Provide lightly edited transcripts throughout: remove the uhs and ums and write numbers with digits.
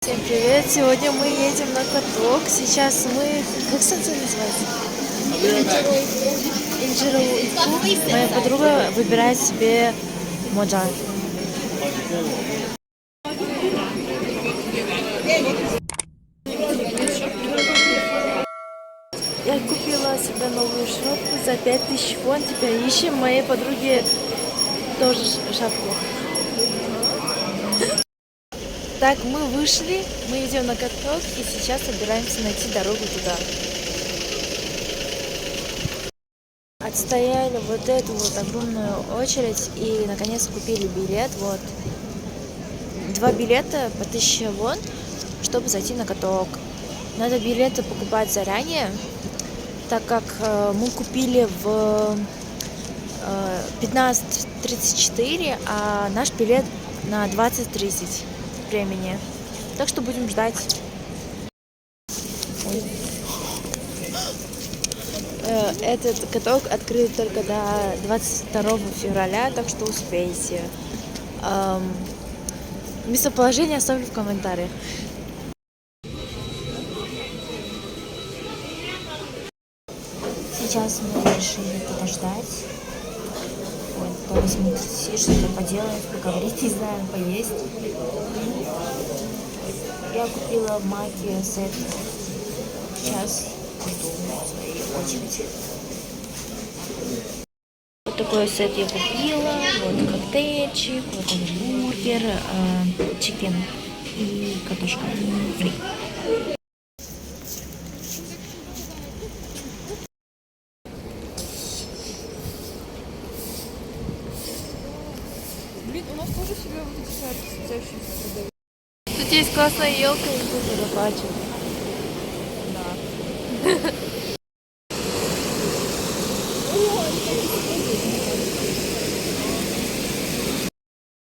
Всем привет! Сегодня мы едем на каток. Сейчас мы... Как станция называется? Инджироуйку. Моя подруга выбирает себе моджа. Я купила себе новую шапку за 5000 вон. Теперь ищем моей подруге тоже шапку. Так, мы вышли, мы идем на каток и сейчас собираемся найти дорогу туда. Отстояли вот эту вот огромную очередь и наконец купили билет. Вот 2 билета по 1000 вон, чтобы зайти на каток. Надо билеты покупать заранее, так как мы купили в 15:34, а наш билет на 20:30 времени. Так что будем ждать. Этот каток открыт только до 22 февраля, так что успейте. Местоположение оставлю в комментариях. Сейчас мы решили подождать. Вот, до 8:30 что-то поделать, поговорить, не знаю, поесть. Я купила в Маке сет. Сейчас жду своей очереди. Вот такой сет я купила. Вот коктейльчик, вот бургер, чикен и картошка фри. Блин, у нас тоже всегда вот эти светящиеся продают. Тут есть классная елка, и тут заплачу. Да.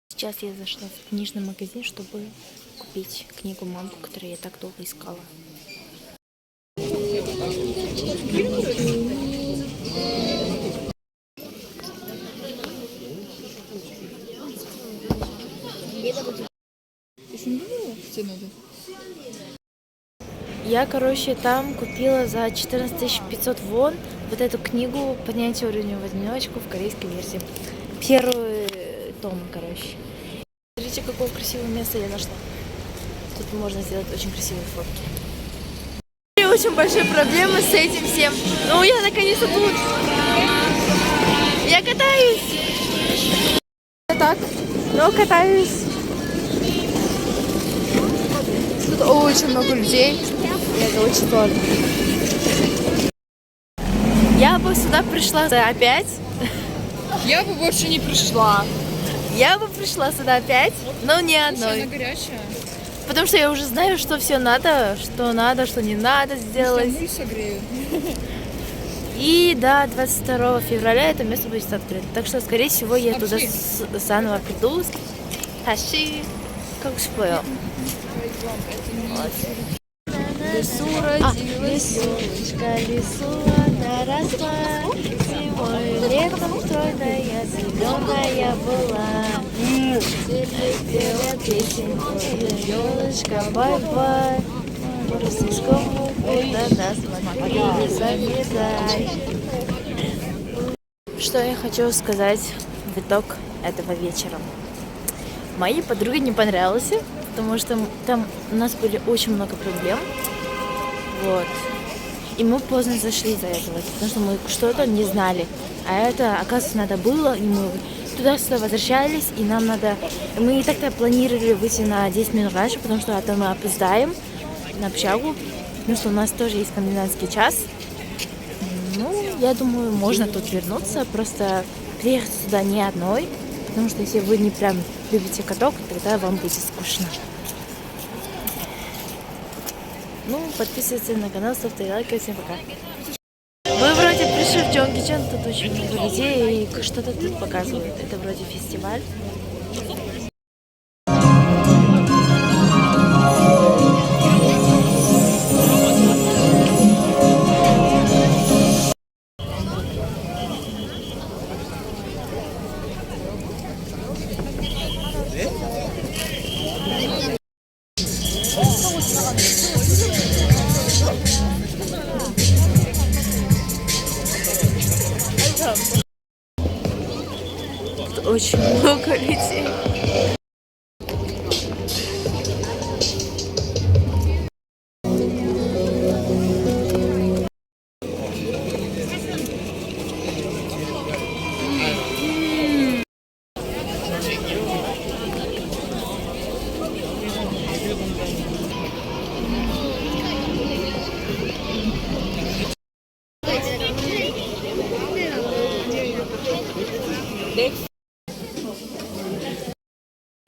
Сейчас я зашла в книжный магазин, чтобы купить книгу «Мамку», которую я так долго искала. Я, короче, там купила за 14500 вон вот эту книгу «Поднятие уровня в одиночку» в корейской версии. Первый том, короче. Смотрите, какое красивое место я нашла. Тут можно сделать очень красивые фотки. Очень большие проблемы с этим всем. Ну, я наконец-то тут. Я катаюсь. Так, но катаюсь. Тут очень много людей. И это очень сложно. Я бы сюда пришла опять. Я бы больше не пришла. Я бы пришла сюда опять, но не одной. Она горячая. Потому что я уже знаю, что все надо, что не надо сделать. Муль согрею. И до 22 февраля это место будет открыто. Так что, скорее всего, я туда заново приду. Тащи, как шпоё. Лесу родилась. Лисулечка, лису, она росла. Зимой, летом стройная, зеленая была. Пела песенку, елочка, бай-бай. По российскому это нас смотри, не замерзай. Что я хочу сказать в итог этого вечера. Моей подруге не понравилось, потому что там у нас были очень много проблем. Вот. И мы поздно зашли из-за этого, потому что мы что-то не знали. А это, оказывается, надо было, и мы туда-сюда возвращались, и нам надо... Мы и так-то планировали выйти на 10 минут раньше, потому что это мы опоздаем на общагу, потому что у нас тоже есть комендантский час. Ну, я думаю, можно тут вернуться, просто приехать сюда не одной, потому что если вы не прям любите каток, тогда вам будет скучно. Ну, подписывайтесь на канал, ставьте лайки, всем пока. Мы вроде пришли в Джонгичан, тут очень много людей, и что-то тут показывают. Это вроде фестиваль. Тут очень много людей.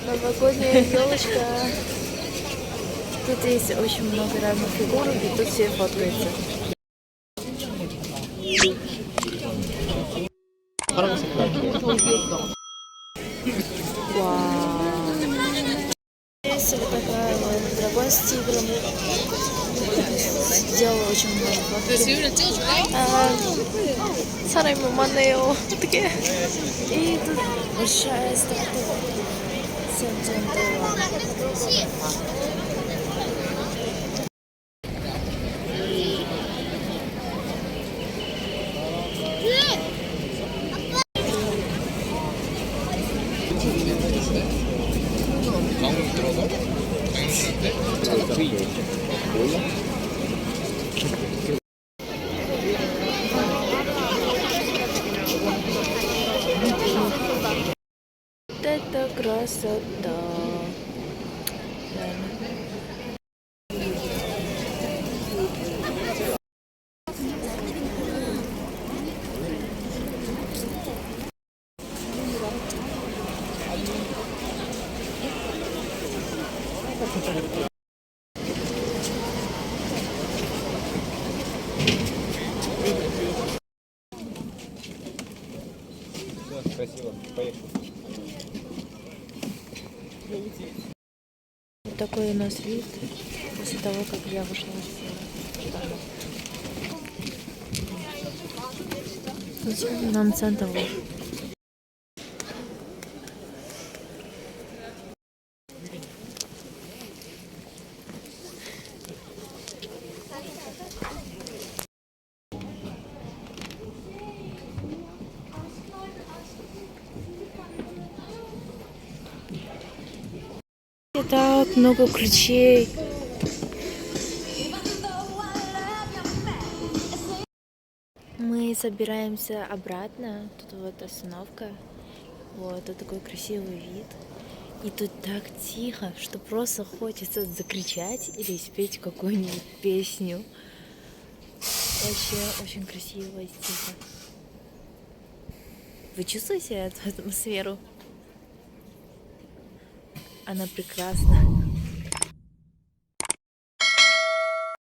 Новогодняя елочка. Тут есть очень много разных фигурок, и тут все фоткаются. Вау. Здесь вот такая вот дракон с тигром. Сделала очень много фоток. 사람이 많네요. 어떡해. И тут большая статуя. Это красота. Красиво. Поехали. Вот такой у нас вид после того, как я вышла из штаба. Нам центр. Так много ключей. Мы собираемся обратно. Тут вот остановка. Вот, тут такой красивый вид. И тут так тихо, что просто хочется закричать или спеть какую-нибудь песню. Вообще очень красиво и тихо. Вы чувствуете эту атмосферу? Она прекрасна.